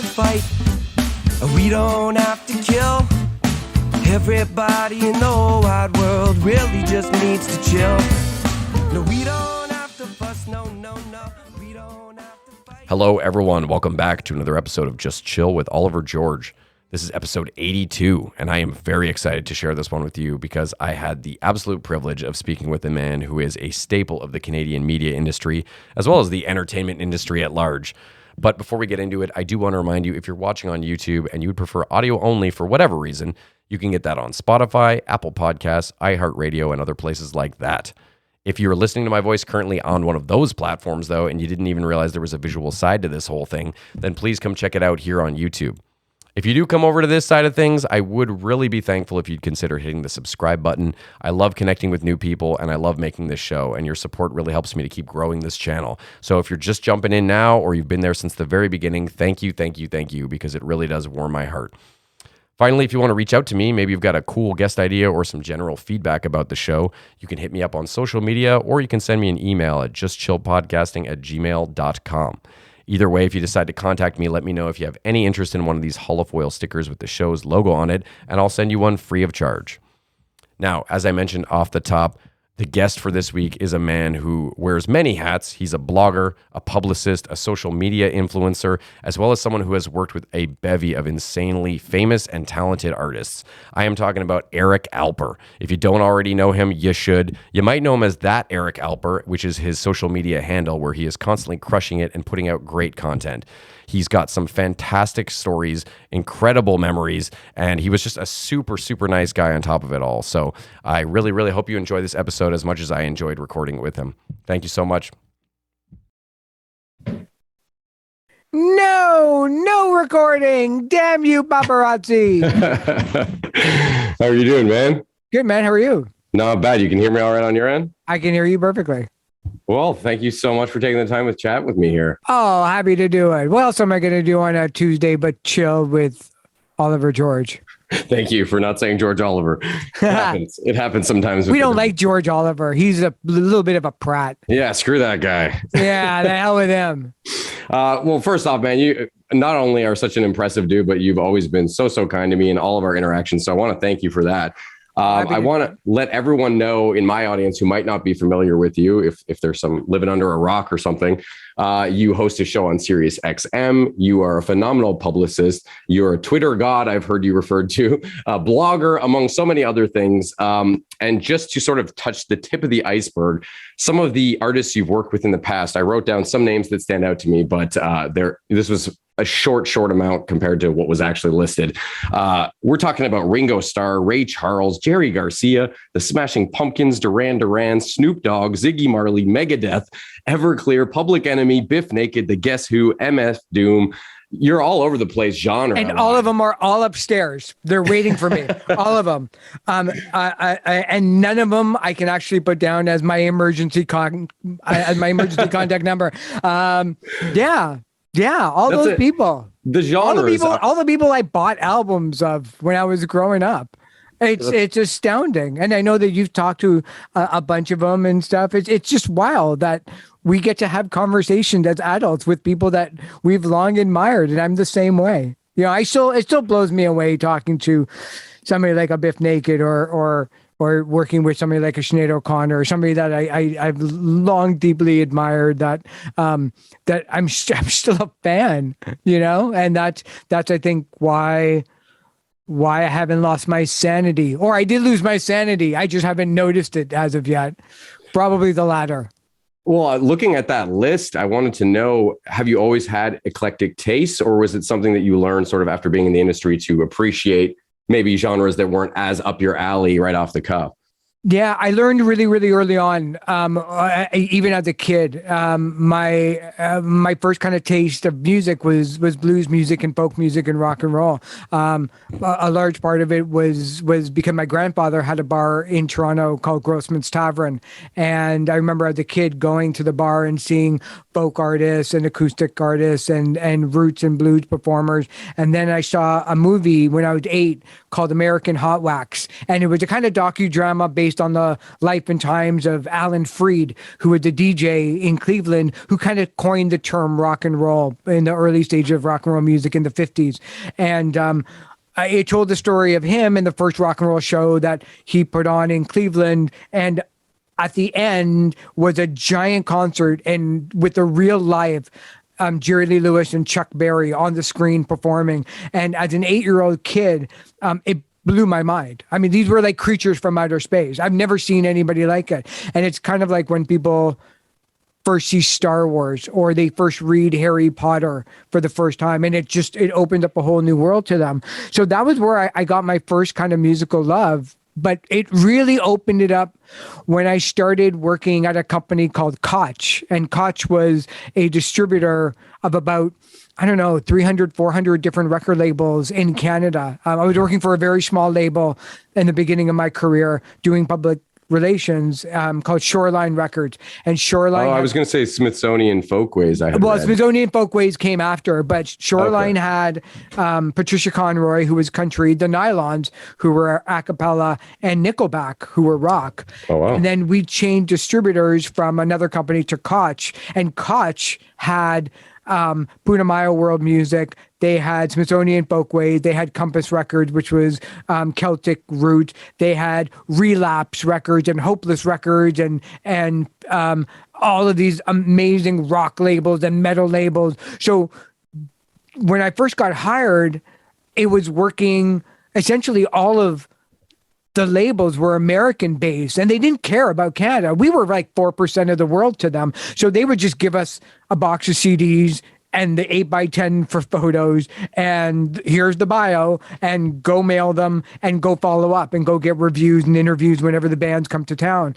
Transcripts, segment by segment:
fight. We don't have to kill. Everybody in the whole wide world really just needs to chill. No, we don't have to fuss, no, we don't have to fight. Hello, everyone. Welcome back to another episode of Just Chill with Oliver George. This is episode 82, and I am very excited to share this one with you because I had the absolute privilege of speaking with a man who is a staple of the Canadian media industry, as well as the entertainment industry at large. But before we get into it, I do want to remind you, if you're watching on YouTube and you would prefer audio only for whatever reason, you can get that on Spotify, Apple Podcasts, iHeartRadio, and other places like that. If you're listening to my voice currently on one of those platforms, though, and you didn't even realize there was a visual side to this whole thing, then please come check it out here on YouTube. If you do come over to this side of things, I would really be thankful if you'd consider hitting the subscribe button. I love connecting with new people, and I love making this show, and your support really helps me to keep growing this channel. So if you're just jumping in now, or you've been there since the very beginning, thank you, because it really does warm my heart. Finally, if you want to reach out to me, maybe you've got a cool guest idea or some general feedback about the show, you can hit me up on social media, or you can send me an email at justchillpodcasting@gmail.com. Either way, if you decide to contact me, let me know if you have any interest in one of these holofoil stickers with the show's logo on it, and I'll send you one free of charge. Now, as I mentioned off the top, the guest for this week is a man who wears many hats. He's a blogger, a publicist, a social media influencer, as well as someone who has worked with a bevy of insanely famous and talented artists. I am talking about Eric Alper. If you don't already know him, you should. You might know him as That Eric Alper, which is his social media handle, where he is constantly crushing it and putting out great content. He's got some fantastic stories, incredible memories, and he was just a super, super nice guy on top of it all. So I really, really hope you enjoy this episode as much as I enjoyed recording it with him. Thank you so much. No recording. Damn you, paparazzi. How are you doing, man? Good, man. How are you? Not bad. You can hear me all right on your end? I can hear you perfectly. Well, thank you so much for taking the time to chat with me here. Oh, happy to do it. What else am I going to do on a Tuesday but chill with Oliver George? Thank you for not saying George Oliver. It happens sometimes. We don't like George Oliver. He's a little bit of a prat. Yeah, screw that guy. Yeah, the hell with him. Well, first off, man, you not only are such an impressive dude, but you've always been so kind to me in all of our interactions. So I want to thank you for that. I want to let everyone know in my audience who might not be familiar with you, if there's some living under a rock or something, you host a show on Sirius XM. You are a phenomenal publicist. You're a Twitter god, I've heard you referred to, a blogger, among so many other things. And just to sort of touch the tip of the iceberg, some of the artists you've worked with in the past, I wrote down some names that stand out to me, but this was a short amount compared to what was actually listed. We're talking about Ringo Starr, Ray Charles, Jerry Garcia, the Smashing Pumpkins, Duran, Snoop Dogg, Ziggy Marley, Megadeth, Everclear, Public Enemy, Biff Naked, The Guess Who, MF Doom. You're all over the place genre. And all of them are all upstairs. They're waiting for me. All of them. And none of them I can actually put down as my emergency contact number. Yeah, all That's those people. The genres. All the people I bought albums of when I was growing up. It's astounding. And I know that you've talked to a bunch of them and stuff. It's just wild that we get to have conversations as adults with people that we've long admired. And I'm the same way. You know, it still blows me away talking to somebody like a Biff Naked or working with somebody like a Sinead O'Connor, or somebody that I've long deeply admired, that I'm still a fan, you know, and that's I think why I haven't lost my sanity, or I did lose my sanity. I just haven't noticed it as of yet. Probably the latter. Well, looking at that list, I wanted to know, have you always had eclectic tastes, or was it something that you learned sort of after being in the industry to appreciate maybe genres that weren't as up your alley right off the cuff? Yeah, I learned really, really early on, even as a kid. My first kind of taste of music was blues music and folk music and rock and roll. A large part of it was because my grandfather had a bar in Toronto called Grossman's Tavern, and I remember as a kid going to the bar and seeing folk artists and acoustic artists and roots and blues performers. And then I saw a movie when I was 8 called American Hot Wax, and it was a kind of docudrama based based on the life and times of Alan Freed, who was the DJ in Cleveland, who kind of coined the term rock and roll in the early stage of rock and roll music in the 50s. And it told the story of him in the first rock and roll show that he put on in Cleveland. And at the end was a giant concert and with a real live Jerry Lee Lewis and Chuck Berry on the screen performing. And as an 8-year-old kid, it blew my mind. I mean, these were like creatures from outer space. I've never seen anybody like it. And it's kind of like when people first see Star Wars or they first read Harry Potter for the first time, and it opened up a whole new world to them. So that was where I got my first kind of musical love. But it really opened it up when I started working at a company called Koch. And Koch was a distributor of about, 300, 400 different record labels in Canada. I was working for a very small label in the beginning of my career doing public relations called Shoreline Records. And Shoreline... I was going to say Smithsonian Folkways. Smithsonian Folkways came after, but Shoreline had Patricia Conroy, who was country, the Nylons, who were a cappella, and Nickelback, who were rock. Oh, wow. And then we changed distributors from another company to Koch, and Koch had Putumayo World Music. They had Smithsonian Folkways. They had Compass Records, which was Celtic root. They had Relapse Records and Hopeless Records and all of these amazing rock labels and metal labels. So when I first got hired, it was working essentially all of the labels were American based and they didn't care about Canada. We were like 4% of the world to them. So they would just give us a box of CDs and the 8x10 for photos and here's the bio and go mail them and go follow up and go get reviews and interviews whenever the bands come to town.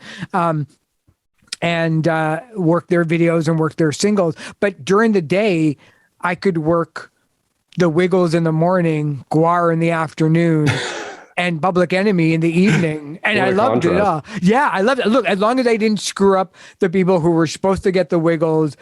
And work their videos and work their singles. But during the day, I could work the Wiggles in the morning, Guar in the afternoon, and Public Enemy in the evening. And I loved it all. Yeah, I loved it. Look, as long as I didn't screw up the people who were supposed to get the Wiggles,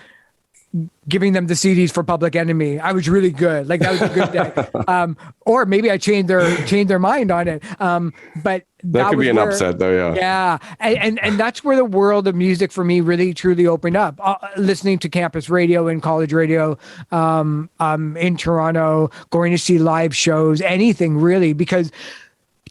giving them the CDs for Public Enemy, I was really good. Like that was a good day. Or maybe I changed their mind on it. But that could be an upset though. Yeah. And that's where the world of music for me really truly opened up. Listening to campus radio and college radio in Toronto, going to see live shows, anything really, because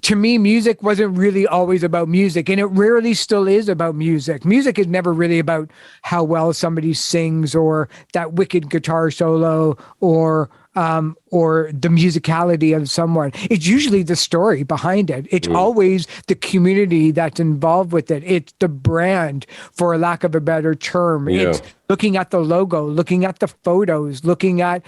to me, music wasn't really always about music, and it rarely still is about music. Music is never really about how well somebody sings or that wicked guitar solo or the musicality of someone. It's usually the story behind it. It's always the community that's involved with it. It's the brand, for lack of a better term. Yeah. It's looking at the logo, looking at the photos, looking at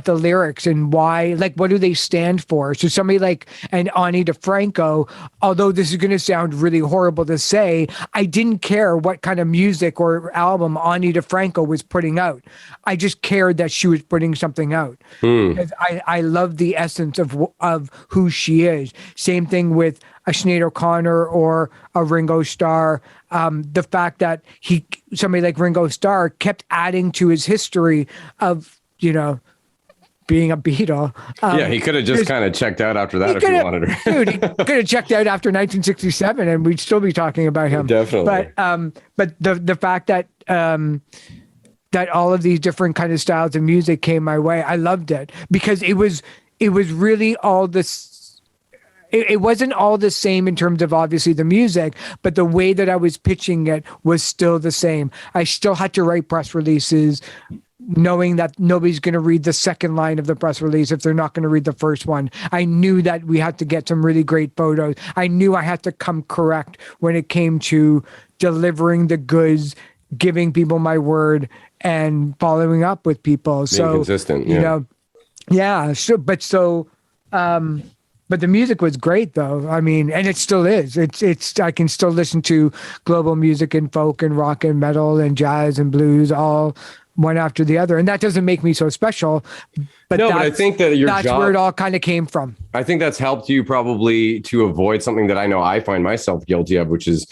the lyrics and why, like, what do they stand for? So somebody like Ani DeFranco, although this is going to sound really horrible to say, I didn't care what kind of music or album Ani DeFranco was putting out. I just cared that she was putting something out. Because I love the essence of who she is. Same thing with a Sinead O'Connor or a Ringo Starr. The fact that somebody like Ringo Starr kept adding to his history of, being a Beatle. He could have just kind of checked out after that if he wanted to. Dude, he could have checked out after 1967 and we'd still be talking about him. Definitely. But the fact that that all of these different kind of styles of music came my way, I loved it because it was really all this. It wasn't all the same in terms of obviously the music, but the way that I was pitching it was still the same. I still had to write press releases, knowing that nobody's going to read the second line of the press release if they're not going to read the first one. I knew that we had to get some really great photos. I knew I had to come correct when it came to delivering the goods, giving people my word, and following up with people. Being consistent, But the music was great, though. I mean, and it still is. It's. I can still listen to global music and folk and rock and metal and jazz and blues all one after the other, and that doesn't make me so special. But I think that that's where it all kind of came from. I think that's helped you probably to avoid something that I know I find myself guilty of, which is,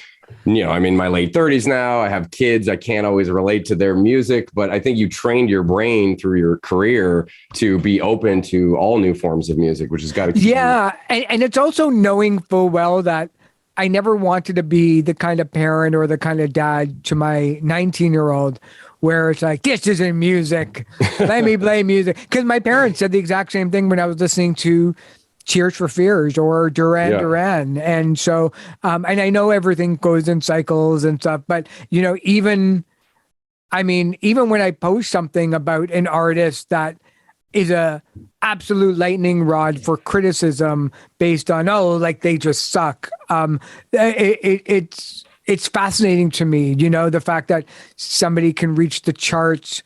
I'm in my late 30s now. I have kids. I can't always relate to their music, but I think you trained your brain through your career to be open to all new forms of music, which has got to keep and it's also knowing full well that I never wanted to be the kind of parent or the kind of dad to my 19-year-old where it's like, this isn't music. Let me play music. Because my parents said the exact same thing when I was listening to Tears for Fears or Duran Duran. And so, and I know everything goes in cycles and stuff, but, you know, even when I post something about an artist that is a absolute lightning rod for criticism based on, like they just suck. It's fascinating to me, you know, the fact that somebody can reach the charts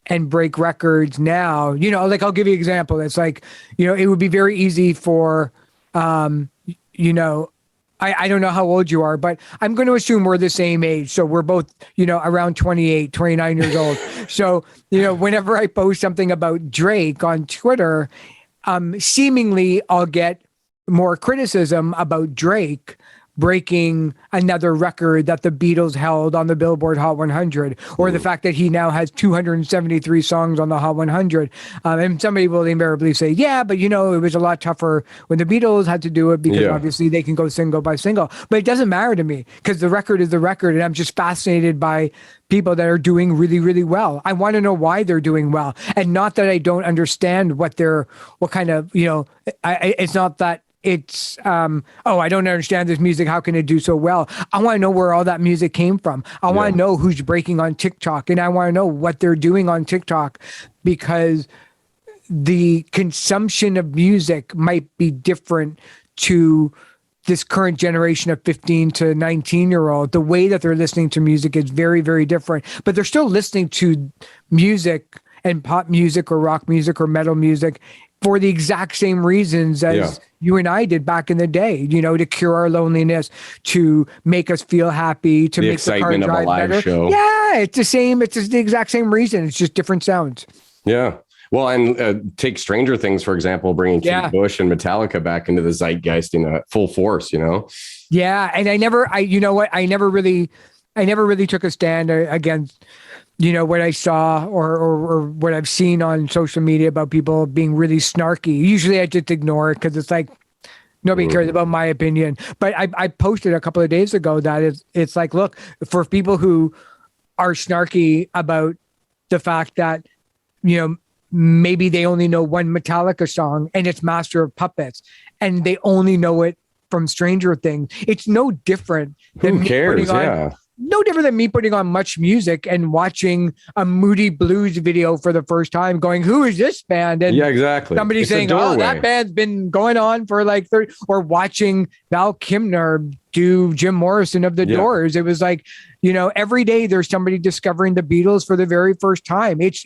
and break records now, you know, like I'll give you an example. It's like, you know, it would be very easy for, you know, I don't know how old you are, but I'm going to assume we're the same age. So we're both, you know, around 28, 29 years old. So, you know, whenever I post something about Drake on Twitter, seemingly I'll get more criticism about Drake breaking another record that the Beatles held on the Billboard Hot 100, or the fact that he now has 273 songs on the Hot 100. And somebody will invariably say, yeah, but you know, it was a lot tougher when the Beatles had to do it because obviously they can go single by single. But it doesn't matter to me because the record is the record, and I'm just fascinated by people that are doing really, really well. I want to know why they're doing well, and not that I don't understand what kind of, you know, it's not that it's, I don't understand this music. How can it do so well? I want to know where all that music came from. I want to know who's breaking on TikTok, and I want to know what they're doing on TikTok, because the consumption of music might be different to this current generation of 15 to 19-year-old. The way that they're listening to music is very, very different, but they're still listening to music and pop music or rock music or metal music for the exact same reasons as you and I did back in the day, you know, to cure our loneliness, to make us feel happy, to make the car drive better. Show. Yeah, it's the same. It's just the exact same reason. It's just different sounds. Yeah. Well, and take Stranger Things, for example, bringing Kate Bush and Metallica back into the zeitgeist in full force, you know? Yeah. And I never really took a stand against, you know, what I saw or what I've seen on social media about people being really snarky. Usually I just ignore it because it's like, nobody cares about my opinion. But I posted a couple of days ago that it's like, look, for people who are snarky about the fact that, you know, maybe they only know one Metallica song and it's Master of Puppets, and they only know it from Stranger Things. It's no different than who cares? No different than me putting on Much Music and watching a Moody Blues video for the first time going, who is this band? And exactly. Somebody saying, oh, that band's been going on for like 30, or watching Val Kilmer do Jim Morrison of the Doors. It was like, you know, every day there's somebody discovering the Beatles for the very first time. It's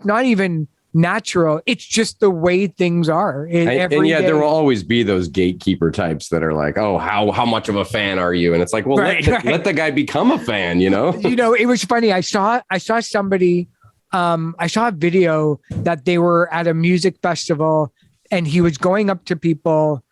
not even natural. It's just the way things are. There will always be those gatekeeper types that are like, oh, how much of a fan are you? And it's like, well, let the guy become a fan, you know? You know, it was funny. I saw somebody, I saw a video that they were at a music festival and he was going up to people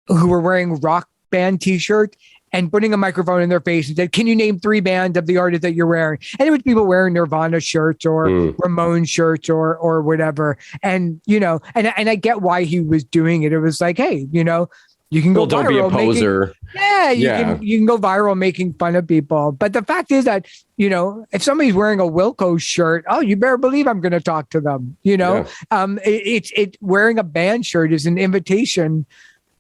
who were wearing rock band t-shirts and putting a microphone in their face and said, can you name 3 bands of the artist that you're wearing? And it was people wearing Nirvana shirts or Ramones shirts or whatever. And, you know, and I get why he was doing it. It was like, hey, you know, you can go viral. Don't be a poser. You can go viral making fun of people. But the fact is that, you know, if somebody's wearing a Wilco shirt, oh, you better believe I'm going to talk to them. You know, wearing a band shirt is an invitation.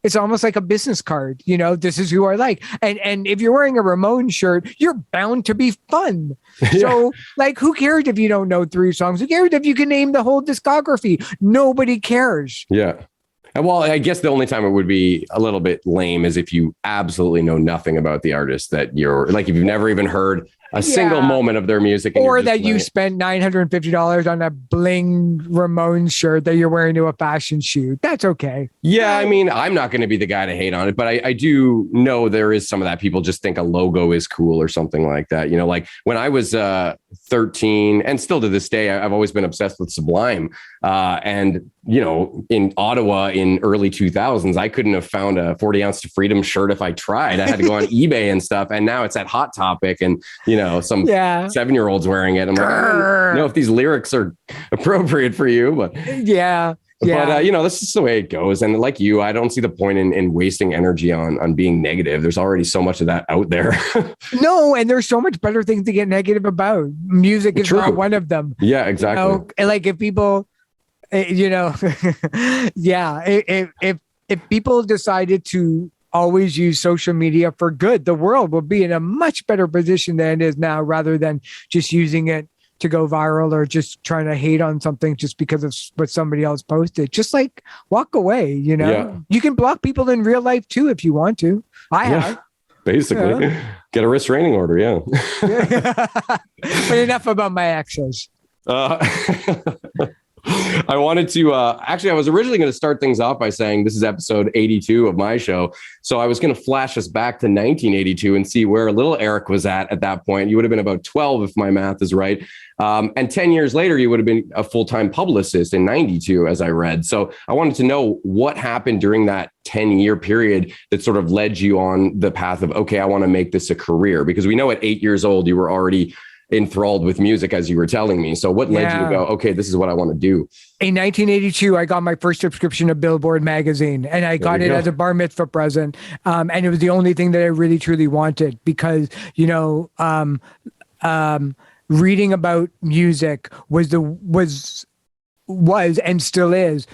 It's almost like a business card, you know, this is who I like. And if you're wearing a Ramones shirt, you're bound to be fun. So like, who cares if you don't know 3 songs? Who cares if you can name the whole discography? Nobody cares. Yeah. Well, I guess the only time it would be a little bit lame is if you absolutely know nothing about the artist that you're like, if you've never even heard a single moment of their music. Or that you spent $950 on a bling Ramones shirt that you're wearing to a fashion shoot. That's okay. Yeah, I mean, I'm not going to be the guy to hate on it, but I do know there is some of that. People just think a logo is cool or something like that. You know, like when I was 13 and still to this day, I've always been obsessed with Sublime. And, you know, in Ottawa in early 2000s, I couldn't have found a 40 ounce to freedom shirt if I tried. I had to go on eBay and stuff. And now it's at Hot Topic and, you know, some 7-year-olds wearing it. I'm like, I don't know if these lyrics are appropriate for you, but Yeah. But this is the way it goes. And like you, I don't see the point in wasting energy on being negative. There's already so much of that out there. No, and there's so much better things to get negative about. Music is True. not one of them. Yeah, exactly. And like if people, yeah, if people decided to always use social media for good, the world will be in a much better position than it is now, rather than just using it to go viral or just trying to hate on something just because of what somebody else posted. Just like walk away, Yeah. You can block people in real life too if you want to. I have. Basically. Get a restraining order. Yeah. But enough about my exes. I wanted to actually, I was originally going to start things off by saying this is episode 82 of my show. So I was going to flash us back to 1982 and see where little Eric was at that point. You would have been about 12 if my math is right. And 10 years later, you would have been a full-time publicist in 92, as I read. So I wanted to know what happened during that 10-year period that sort of led you on the path of, okay, I want to make this a career, because we know at 8 years old, you were already enthralled with music, as you were telling me. So what led you to go, okay, this is what I want to do? In 1982, I got my first subscription to Billboard magazine, and I got it as a bar mitzvah present. And it was the only thing that I really truly wanted, because, reading about music was and still is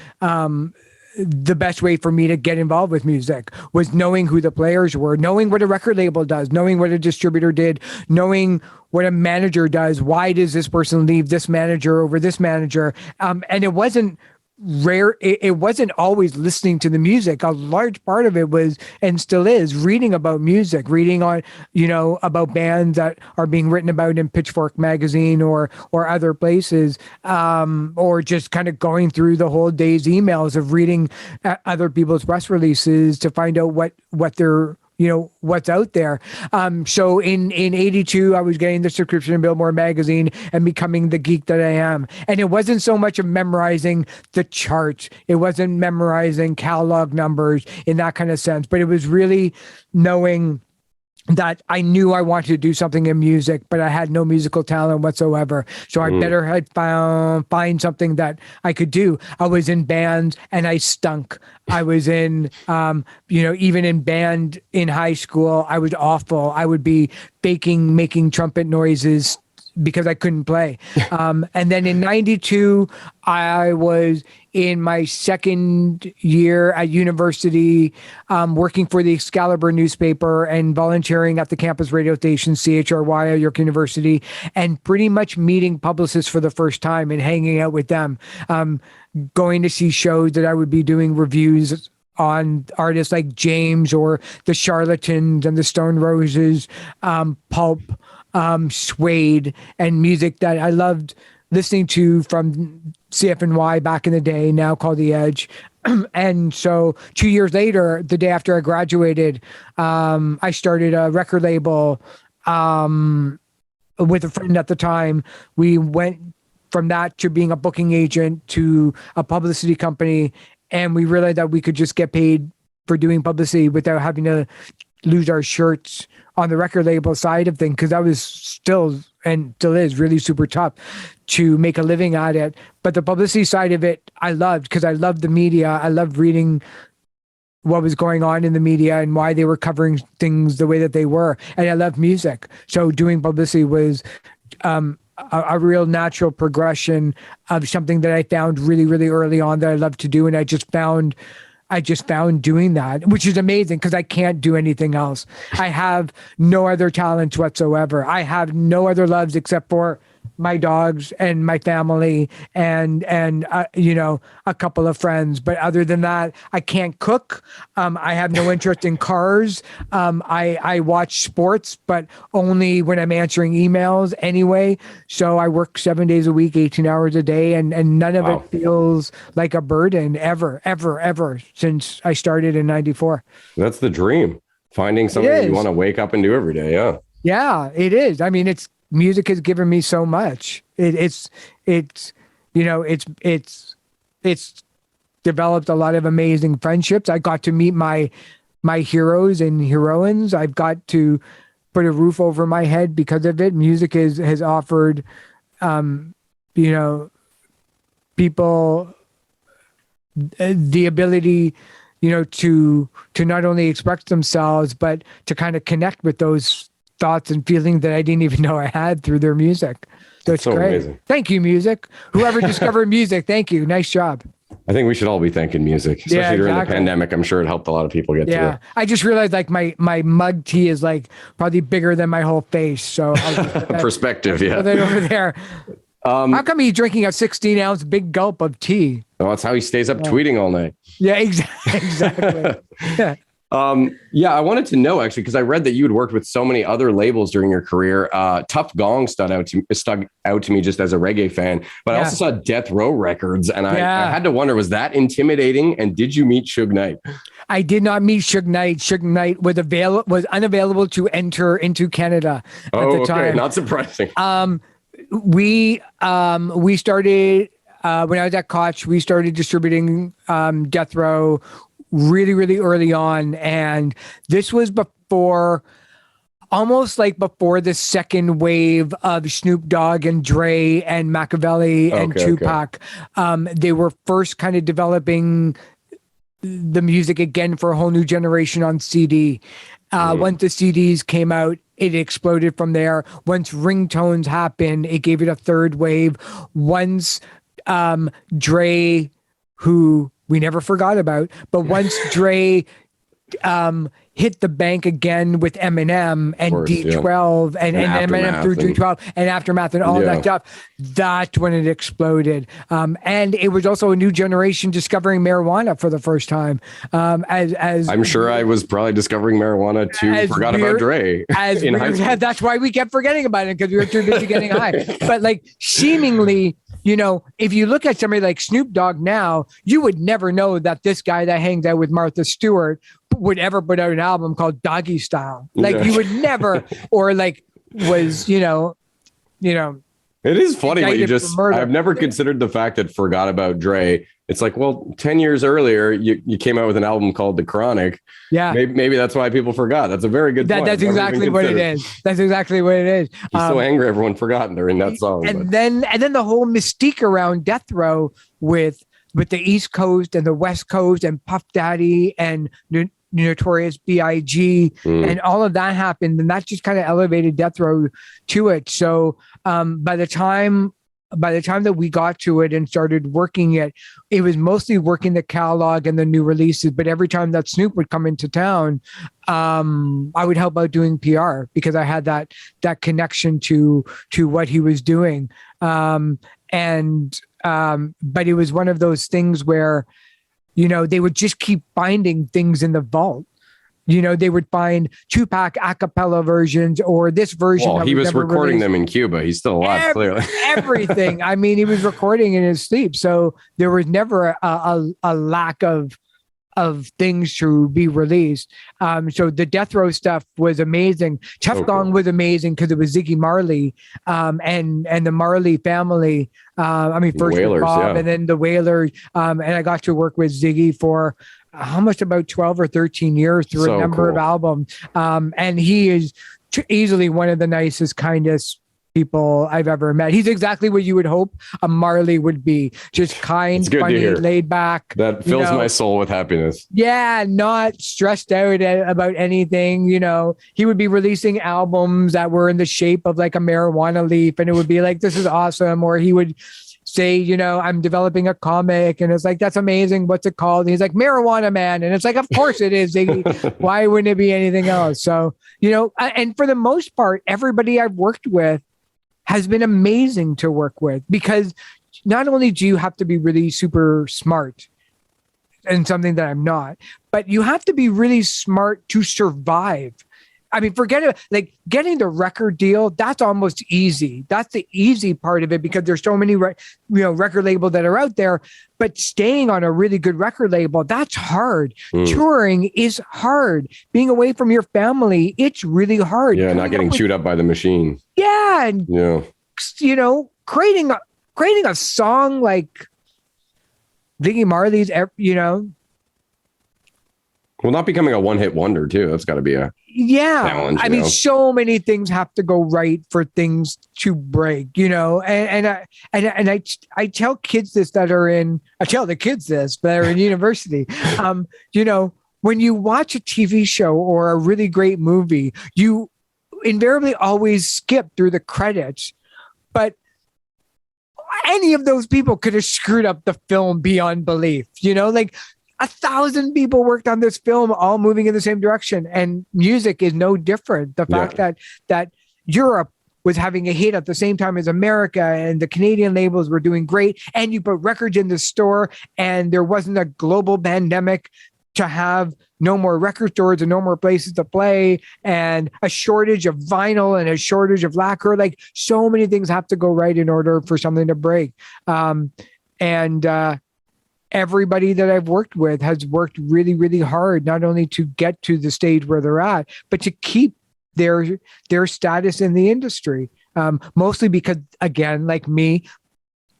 the best way for me to get involved with music, was knowing who the players were, knowing what a record label does, knowing what a distributor did, knowing what a manager does. Why does this person leave this manager over this manager? And it wasn't rare. It wasn't always listening to the music. A large part of it was, and still is, reading about music, reading on, about bands that are being written about in Pitchfork magazine or other places, or just kind of going through the whole day's emails of reading other people's press releases to find out what they're, what's out there. So in 82, I was getting the subscription to Billboard magazine and becoming the geek that I am. And it wasn't so much of memorizing the charts. It wasn't memorizing catalog numbers in that kind of sense, but it was really knowing that I knew I wanted to do something in music, but I had no musical talent whatsoever. So I better had find something that I could do. I was in bands and I stunk. I was in, even in band in high school, I was awful. I would be making trumpet noises because I couldn't play. And then in 92, I was in my second year at university, working for the Excalibur newspaper and volunteering at the campus radio station, CHRY at York University, and pretty much meeting publicists for the first time and hanging out with them, going to see shows that I would be doing reviews on artists like James or the Charlatans and the Stone Roses, Pulp, Suede, and music that I loved listening to from CFNY back in the day, now called The Edge. And so 2 years later, the day after I graduated, I started a record label with a friend at the time. We went from that to being a booking agent to a publicity company, and we realized that we could just get paid for doing publicity without having to lose our shirts on the record label side of things, because that was still is really super tough to make a living at it. But the publicity side of it, I loved, because I loved the media. I loved reading what was going on in the media and why they were covering things the way that they were. And I loved music. So doing publicity was a real natural progression of something that I found really, really early on that I loved to do. And I just found doing that, which is amazing, because I can't do anything else. I have no other talents whatsoever. I have no other loves except for my dogs and my family and a couple of friends. But other than that, I can't cook. I have no interest in cars. I watch sports, but only when I'm answering emails anyway. So I work 7 days a week, 18 hours a day, and none of it feels like a burden ever since I started in 94. That's the dream. Finding something you want to wake up and do every day. Yeah. Yeah, it is. I mean, music has given me so much. It's developed a lot of amazing friendships. I got to meet my heroes and heroines. I've got to put a roof over my head because of it. Music has offered, people the ability, to not only express themselves, but to kind of connect with those thoughts and feelings that I didn't even know I had through their music. So it's great. Amazing. Thank you, music. Whoever discovered music, thank you. Nice job. I think we should all be thanking music, especially during the pandemic. I'm sure it helped a lot of people get through it. I just realized like my mug tea is like probably bigger than my whole face. So perspective, yeah. Put it over there. How come he's drinking a 16-ounce big gulp of tea? Well, that's how he stays up tweeting all night. Yeah, exactly. Yeah. I wanted to know actually, because I read that you had worked with so many other labels during your career. Tough Gong stuck out to me just as a reggae fan, but I also saw Death Row Records, and I had to wonder, was that intimidating? And did you meet Suge Knight? I did not meet Suge Knight. Suge Knight was unavailable to enter into Canada at the time. Okay, not surprising. We started when I was at Koch. We started distributing Death Row really, really early on. And this was almost like before the second wave of Snoop Dogg and Dre and Machiavelli and Tupac. They were first kind of developing the music again for a whole new generation on CD. Once the CDs came out, it exploded from there. Once ringtones happened, it gave it a third wave. Once Dre, who we never forgot about, but once Dre hit the bank again with Eminem and D12 and Eminem through D12 and Aftermath and all that stuff, that's when it exploded. And it was also a new generation discovering marijuana for the first time. As I'm sure I was probably discovering marijuana too. Forgot about Dre. That's why we kept forgetting about it, because we were too busy getting high. But like seemingly, if you look at somebody like Snoop Dogg now, you would never know that this guy that hangs out with Martha Stewart would ever put out an album called Doggy Style. Like you would never, or like was, it is funny what you just, I've never considered the fact that Forgot About Dre. It's like, well, 10 years earlier, you came out with an album called The Chronic. Yeah. Maybe that's why people forgot. That's a very good point. That's exactly what it is. That's exactly what it is. He's so angry everyone forgot during that song. And then the whole mystique around Death Row with the East Coast and the West Coast and Puff Daddy and Notorious B.I.G. and all of that happened. And that just kind of elevated Death Row to it. So by the time that we got to it and started working it was mostly working the catalog and the new releases. But every time that Snoop would come into town, I would help out doing PR because I had that connection to what he was doing. But it was one of those things where, they would just keep finding things in the vault. They would find Tupac a cappella versions or this version. Well, he was recording them in Cuba. He's still alive, clearly. Everything. I mean, he was recording in his sleep. So there was never a lack of things to be released. So the Death Row stuff was amazing. Tough Gong was amazing because it was Ziggy Marley and the Marley family. First Wailers, Bob and then the Wailers. And I got to work with Ziggy for about 12 or 13 years through a number of albums. And he is easily one of the nicest, kindest people I've ever met. He's exactly what you would hope a Marley would be. Just kind, funny, laid back. That fills my soul with happiness. Yeah, not stressed out about anything. He would be releasing albums that were in the shape of like a marijuana leaf, and it would be like, this is awesome. Or he would say, I'm developing a comic, and it's like, that's amazing. What's it called? And he's like, Marijuana Man. And it's like, of course it is, Ziggy. Why wouldn't it be anything else? So, and for the most part, everybody I've worked with has been amazing to work with, because not only do you have to be really super smart and something that I'm not, but you have to be really smart to survive. I mean, forget it. Like getting the record deal, that's almost easy. That's the easy part of it because there's so many, record labels that are out there. But staying on a really good record label, that's hard. Touring is hard. Being away from your family, it's really hard. Yeah, not getting chewed up by the machine. Yeah, and creating a song like Ziggy Marley's, Well, not becoming a one-hit wonder too. That's got to be a challenge. I mean, so many things have to go right for things to break, I tell kids this that are in, I tell the kids this that are in university, when you watch a TV show or a really great movie, you invariably always skip through the credits, but any of those people could have screwed up the film beyond belief, like 1,000 people worked on this film, all moving in the same direction. And music is no different. The fact that Europe was having a hit at the same time as America and the Canadian labels were doing great, and you put records in the store and there wasn't a global pandemic to have no more record stores and no more places to play and a shortage of vinyl and a shortage of lacquer. Like, so many things have to go right in order for something to break. Everybody that I've worked with has worked really, really hard, not only to get to the stage where they're at, but to keep their status in the industry. Mostly because, again, like me,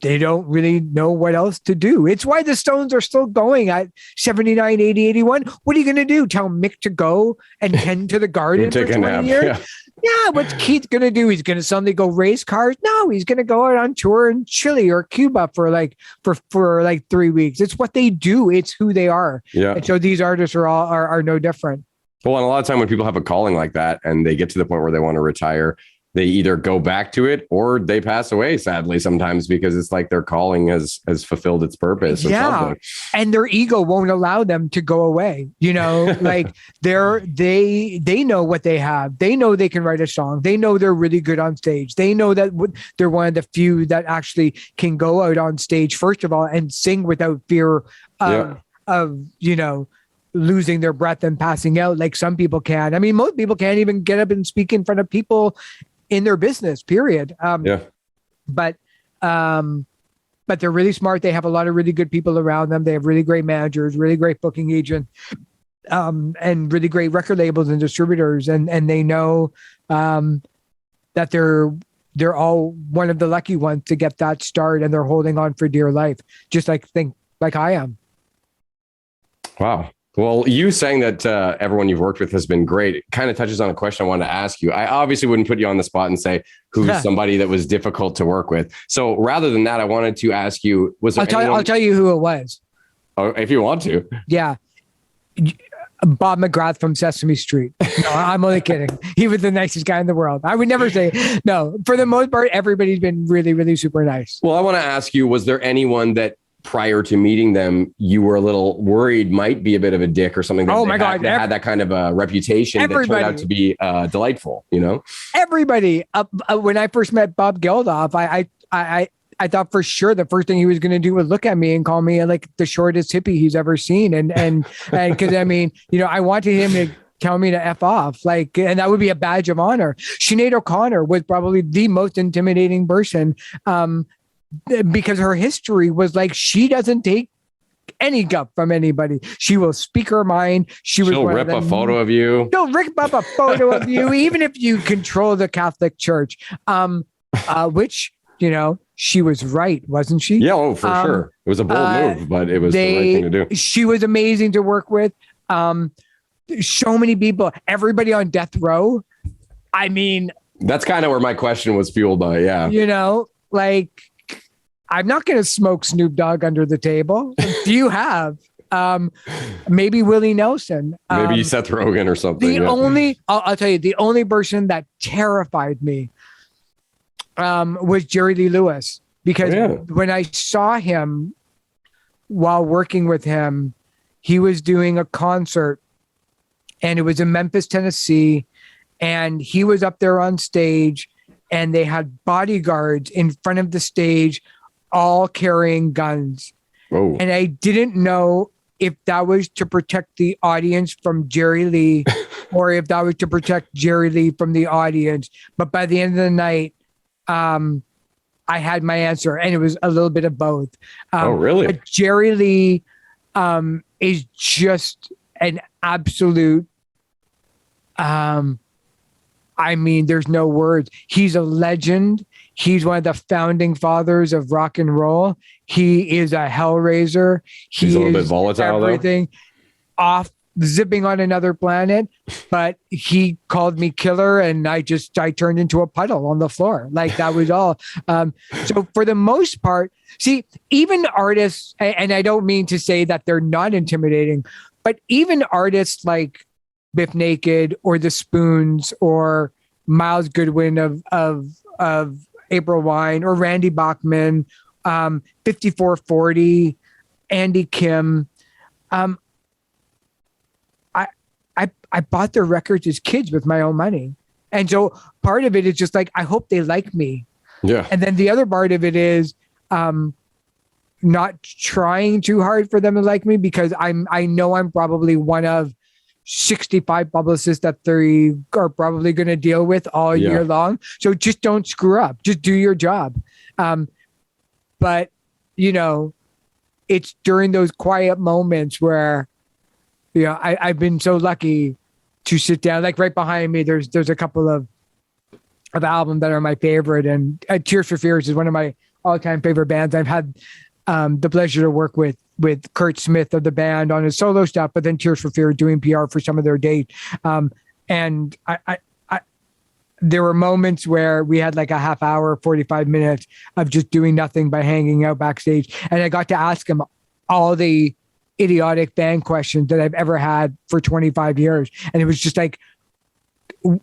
they don't really know what else to do. It's why the Stones are still going at 79, 80, 81. What are you going to do? Tell Mick to go and tend to the garden for 20 years? Yeah, what's Keith going to do? He's going to suddenly go race cars? No, he's going to go out on tour in Chile or Cuba for 3 weeks. It's what they do. It's who they are. Yeah. And so these artists are no different. Well, and a lot of time when people have a calling like that and they get to the point where they want to retire, they either go back to it or they pass away, sadly, sometimes, because it's like their calling has fulfilled its purpose. Yeah. And their ego won't allow them to go away. Like they know what they have. They know they can write a song. They know they're really good on stage. They know that they're one of the few that actually can go out on stage, first of all, and sing without fear of losing their breath and passing out like some people can. I mean, most people can't even get up and speak in front of people in their business, period. But they're really smart. They have a lot of really good people around them. They have really great managers, really great booking agents, and really great record labels and distributors. And they know that they're all one of the lucky ones to get that start, and they're holding on for dear life, just like I am. Wow. Well, you saying that everyone you've worked with has been great, it kind of touches on a question I wanted to ask you. I obviously wouldn't put you on the spot and say who's somebody that was difficult to work with. So rather than that, I wanted to ask you, was there I'll tell you who it was. Oh, if you want to. Yeah. Bob McGrath from Sesame Street. No, I'm only kidding. He was the nicest guy in the world. I would never say no. For the most part, everybody's been really, really super nice. Well, I want to ask you, was there anyone that prior to meeting them, you were a little worried might be a bit of a dick or something? Oh my God. They had that kind of a reputation that turned out to be delightful, Everybody. When I first met Bob Geldof, I thought for sure the first thing he was going to do was look at me and call me like the shortest hippie he's ever seen. And because I mean, I wanted him to tell me to F off, and that would be a badge of honor. Sinead O'Connor was probably the most intimidating person, because her history was like, she doesn't take any guff from anybody. She will speak her mind. She'll rip a photo of you. She'll rip up a photo of you, even if you control the Catholic Church. Which, she was right, wasn't she? Yeah, for sure. It was a bold move, but it was the right thing to do. She was amazing to work with. So many people, everybody on death row. I mean, that's kind of where my question was fueled by. Yeah. I'm not going to smoke Snoop Dogg under the table. Do you have? Maybe Willie Nelson. Maybe Seth Rogen or something. I'll tell you, the only person that terrified me was Jerry Lee Lewis. Because when I saw him while working with him, he was doing a concert, and it was in Memphis, Tennessee, and he was up there on stage, and they had bodyguards in front of the stage, all carrying guns. Oh. And I didn't know if that was to protect the audience from Jerry Lee or if that was to protect Jerry Lee from the audience. But by the end of the night, I had my answer, and it was a little bit of both. Oh, really? But Jerry Lee is just an absolute, there's no words. He's a legend. He's one of the founding fathers of rock and roll. He is a hellraiser. He's a little bit volatile, everything though. zipping on another planet, but he called me killer, and I turned into a puddle on the floor. Like, that was all. So for the most part, see, even artists, and I don't mean to say that they're not intimidating, but even artists like Biff Naked or the Spoons or Miles Goodwin of April Wine, or Randy Bachman, 5440, Andy Kim. I bought their records as kids with my own money. And so part of it is just like, I hope they like me. Yeah. And then the other part of it is not trying too hard for them to like me, because I know I'm probably one of 65 publicists that they are probably going to deal with all year long. So just don't screw up. Just do your job. But, you know, it's during those quiet moments where, you know, I've been so lucky to sit down, like right behind me, there's a couple of albums that are my favorite, and Tears for Fears is one of my all-time favorite bands. I've had the pleasure to work with Kurt Smith of the band on his solo stuff, but then Tears for Fears doing PR for some of their dates. And I there were moments where we had like a half hour, 45 minutes of just doing nothing by hanging out backstage. And I got to ask him all the idiotic fan questions that I've ever had for 25 years. And it was just like,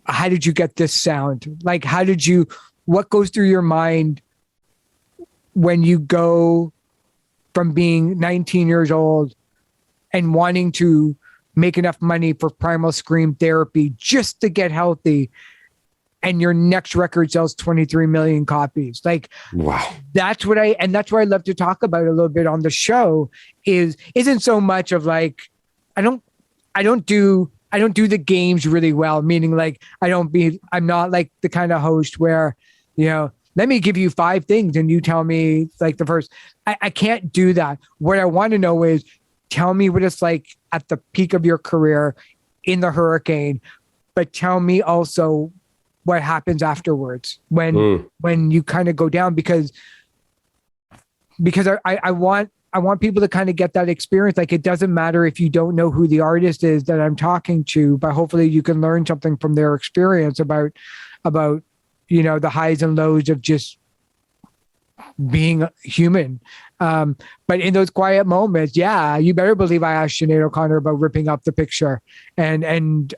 how did you get this sound? Like, what goes through your mind when you go from being 19 years old and wanting to make enough money for primal scream therapy just to get healthy, and your next record sells 23 million copies? Like, wow. That's why I love to talk about a little bit on the show isn't so much of like, I don't do the games really well, meaning like, I'm not like the kind of host where, you know, let me give you 5 things and you tell me like the first. I can't do that. What I want to know is, tell me what it's like at the peak of your career in the hurricane, but tell me also what happens afterwards when you kind of go down, because I want people to kind of get that experience. Like, it doesn't matter if you don't know who the artist is that I'm talking to, but hopefully you can learn something from their experience about, you know, the highs and lows of just being human. But in those quiet moments, you better believe I asked Sinead O'Connor about ripping up the picture, and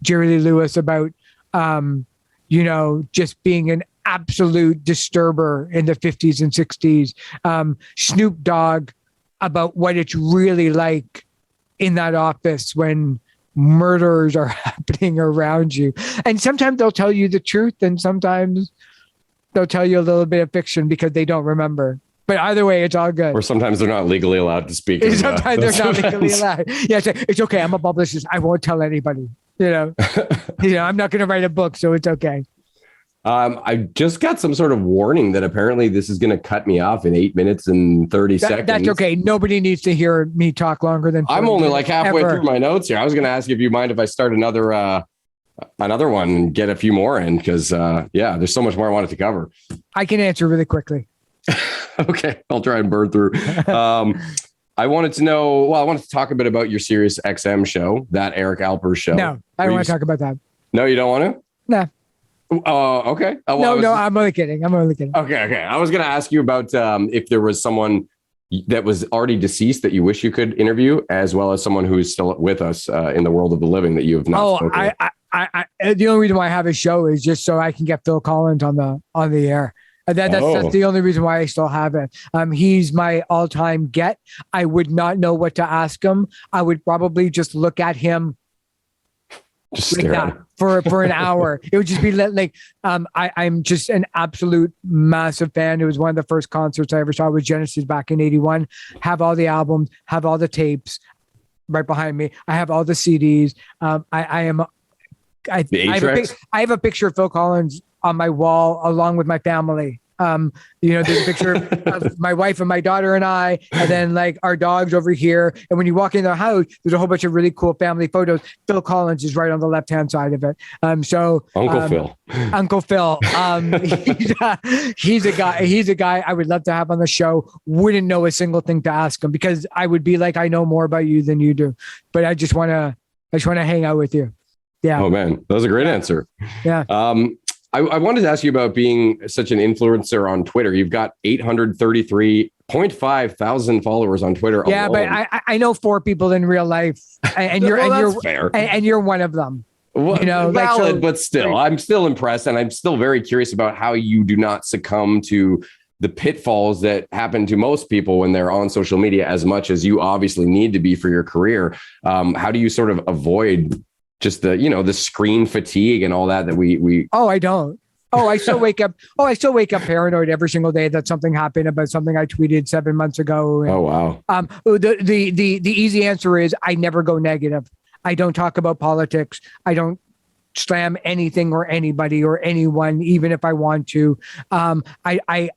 Jerry Lee Lewis about, you know, just being an absolute disturber in the 50s and 60s. Snoop Dogg about what it's really like in that office when murders are happening around you. And sometimes they'll tell you the truth, and sometimes they'll tell you a little bit of fiction because they don't remember. But either way, it's all good. Or sometimes they're not legally allowed to speak. Sometimes they're not legally allowed. Yeah, it's okay. I'm a publicist. I won't tell anybody. You know, I'm not going to write a book, so it's okay. I just got some sort of warning that apparently this is going to cut me off in 8 minutes and 30 seconds. That's okay. Nobody needs to hear me talk longer than. I'm only like halfway through my notes here. I was going to ask if you mind if I start another one and get a few more in, because there's so much more I wanted to cover. I can answer really quickly. Okay, I'll try and burn through. I wanted to talk a bit about your Sirius XM show, that Eric Alper show. No, I don't want to talk about that. No, you don't want to? No. Okay. I'm only kidding. Okay. I was going to ask you about if there was someone that was already deceased that you wish you could interview, as well as someone who is still with us in the world of the living that you have not spoken. I the only reason why I have a show is just so I can get Phil Collins on the air. That's the only reason why I still have it. He's my all-time get. I would not know what to ask him. I would probably just look at him just like that for an hour. It would just be like, I'm just an absolute massive fan. It was one of the first concerts I ever saw with Genesis back in 81. Have all the albums, have all the tapes right behind me. I have all the CDs. I have a picture of Phil Collins on my wall along with my family. There's a picture of my wife and my daughter and I, and then like our dogs over here. And when you walk in the house, there's a whole bunch of really cool family photos. Phil Collins is right on the left-hand side of it. Uncle Phil. He's a guy I would love to have on the show. Wouldn't know a single thing to ask him because I would be like, I know more about you than you do, but I just want to hang out with you. Yeah. Oh man, that was a great answer. Yeah. I wanted to ask you about being such an influencer on Twitter. You've got 833.5 thousand followers on Twitter. Yeah, alone. But I know 4 people in real life, and you're fair. And you're one of them. Well, valid, but still, I'm still impressed, and I'm still very curious about how you do not succumb to the pitfalls that happen to most people when they're on social media as much as you obviously need to be for your career. How do you sort of avoid just the screen fatigue and all that we I don't. I still wake up paranoid every single day that something happened about something I tweeted 7 months ago. And, oh wow. The easy answer is I never go negative. I don't talk about politics. I don't slam anything or anybody or anyone, even if I want to. I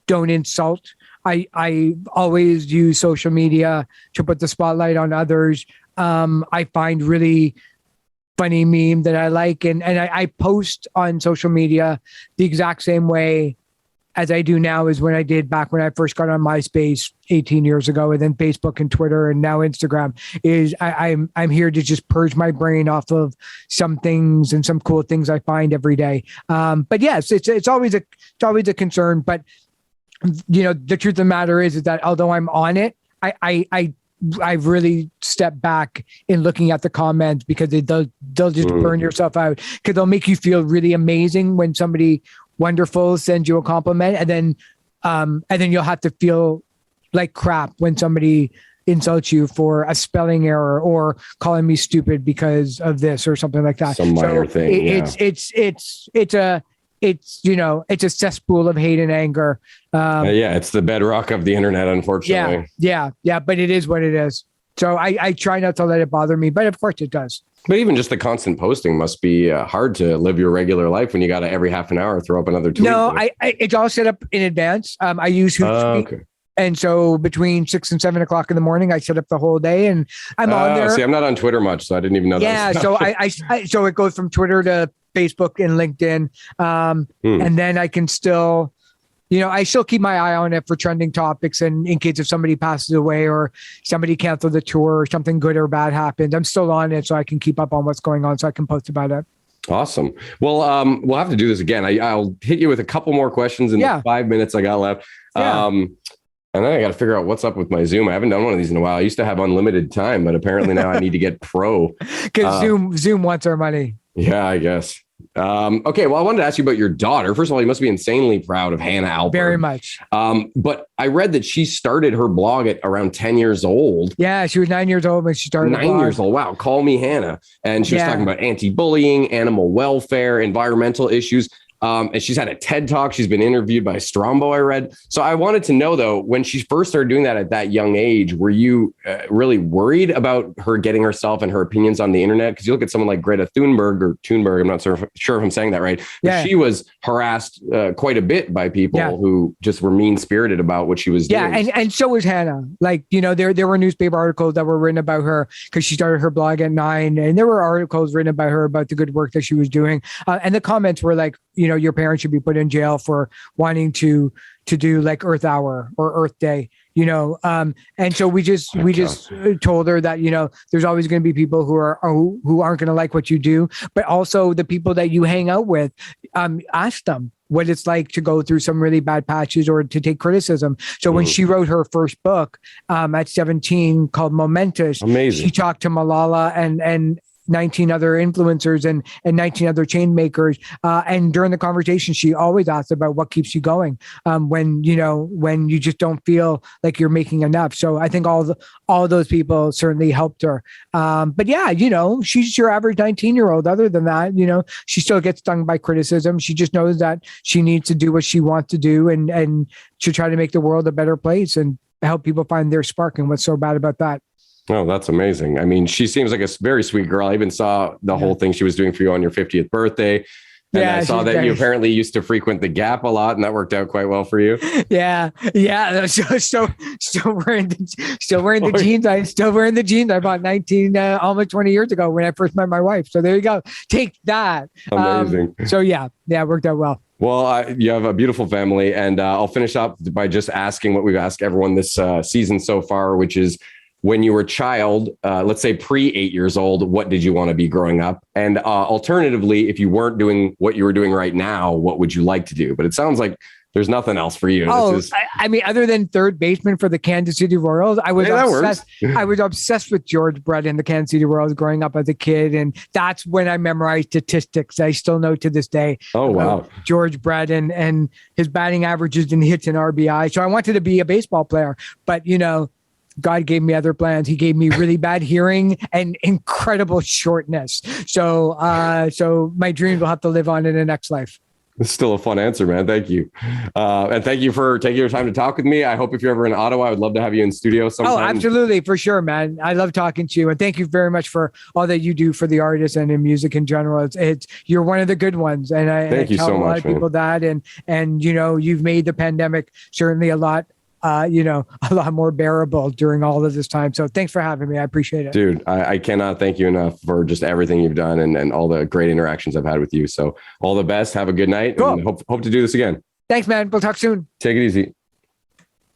don't insult. I always use social media to put the spotlight on others. I find really funny meme that I like. And I post on social media the exact same way as I do now as when I did back when I first got on MySpace 18 years ago, and then Facebook and Twitter and now Instagram. Is I'm here to just purge my brain off of some things and some cool things I find every day. But yes, it's always a concern. But the truth of the matter is that although I'm on it, I've really stepped back in looking at the comments because they'll just burn yourself out, because they'll make you feel really amazing when somebody wonderful sends you a compliment, and then you'll have to feel like crap when somebody insults you for a spelling error or calling me stupid because of this or something like that. Some minor thing. It's a cesspool of hate and anger. It's the bedrock of the internet, unfortunately. Yeah. But it is what it is. So I try not to let it bother me, but of course it does. But even just the constant posting must be hard to live your regular life when you got to every half an hour throw up another tweet. No, it's all set up in advance. I use Hootsuite. Okay. And so between 6 and 7 o'clock in the morning, I set up the whole day, and I'm on there. See, I'm not on Twitter much, so I didn't even know that. Yeah, so so it goes from Twitter to Facebook and LinkedIn, and then I can still, I still keep my eye on it for trending topics, and in case if somebody passes away or somebody canceled the tour or something good or bad happened, I'm still on it, so I can keep up on what's going on, so I can post about it. Awesome. Well, we'll have to do this again. I'll hit you with a couple more questions in the 5 minutes I got left. Yeah. And then I got to figure out what's up with my Zoom. I haven't done one of these in a while. I used to have unlimited time, but apparently now I need to get pro. Because Zoom wants our money. Yeah, I guess. Okay, well, I wanted to ask you about your daughter. First of all, you must be insanely proud of Hannah Alper. Very much. But I read that she started her blog at around 10 years old. Yeah, she was 9 years old when she started. 9 years old. Wow. Call me Hannah. And she was talking about anti-bullying, animal welfare, environmental issues. And she's had a TED Talk. She's been interviewed by Strombo, I read. So I wanted to know, though, when she first started doing that at that young age, were you really worried about her getting herself and her opinions on the internet? Because you look at someone like Greta Thunberg, I'm not sure if I'm saying that right. But she was harassed quite a bit by people who just were mean-spirited about what she was doing. Yeah, and so was Hannah. Like, there were newspaper articles that were written about her because she started her blog at 9. And there were articles written about her about the good work that she was doing. And the comments were like, your parents should be put in jail for wanting to do like Earth Hour or Earth Day, and so we just told her that, there's always going to be people who aren't going to like what you do, but also the people that you hang out with, ask them what it's like to go through some really bad patches or to take criticism. So when she wrote her first book at 17 called Momentous, amazing, she talked to Malala and 19 other influencers and 19 other chain makers. And during the conversation, she always asked about what keeps you going when you just don't feel like you're making enough. So I think all those people certainly helped her. But yeah, she's your average 19-year-old. Other than that, she still gets stung by criticism. She just knows that she needs to do what she wants to do and to try to make the world a better place and help people find their spark. And what's so bad about that? Oh, that's amazing. I mean, she seems like a very sweet girl. I even saw the whole thing she was doing for you on your 50th birthday. And Yeah, I saw she's that you great. apparently used to frequent the Gap a lot, and that worked out quite well for you. Yeah, yeah. So still wearing the Oh, jeans. I still wearing the jeans I bought 19, almost 20 years ago when I first met my wife. So there you go. Take that. Amazing. So yeah, it worked out well. Well, you have a beautiful family, and I'll finish up by just asking what we've asked everyone this season so far, which is, when you were a child, let's say pre 8 years old, what did you want to be growing up? And alternatively, if you weren't doing what you were doing right now, what would you like to do? But it sounds like there's nothing else for you. I mean, other than third baseman for the Kansas City Royals, I was obsessed. I was obsessed with George Brett and the Kansas City Royals growing up as a kid, and that's when I memorized statistics I still know to this day. Oh wow, George Brett and his batting averages and hits and RBI. So I wanted to be a baseball player, but God gave me other plans. He gave me really bad hearing and incredible shortness. So my dreams will have to live on in the next life. It's still a fun answer, man. Thank you. And thank you for taking your time to talk with me. I hope if you're ever in Ottawa, I would love to have you in studio sometime. Oh, absolutely. For sure, man. I love talking to you. And thank you very much for all that you do for the artists and in music in general. You're one of the good ones. And I tell a lot of people that, and you've made the pandemic certainly a lot more bearable during all of this time. So thanks for having me. I appreciate it. Dude, I cannot thank you enough for just everything you've done and all the great interactions I've had with you. So all the best. Have a good night. Cool. And hope to do this again. Thanks, man. We'll talk soon. Take it easy.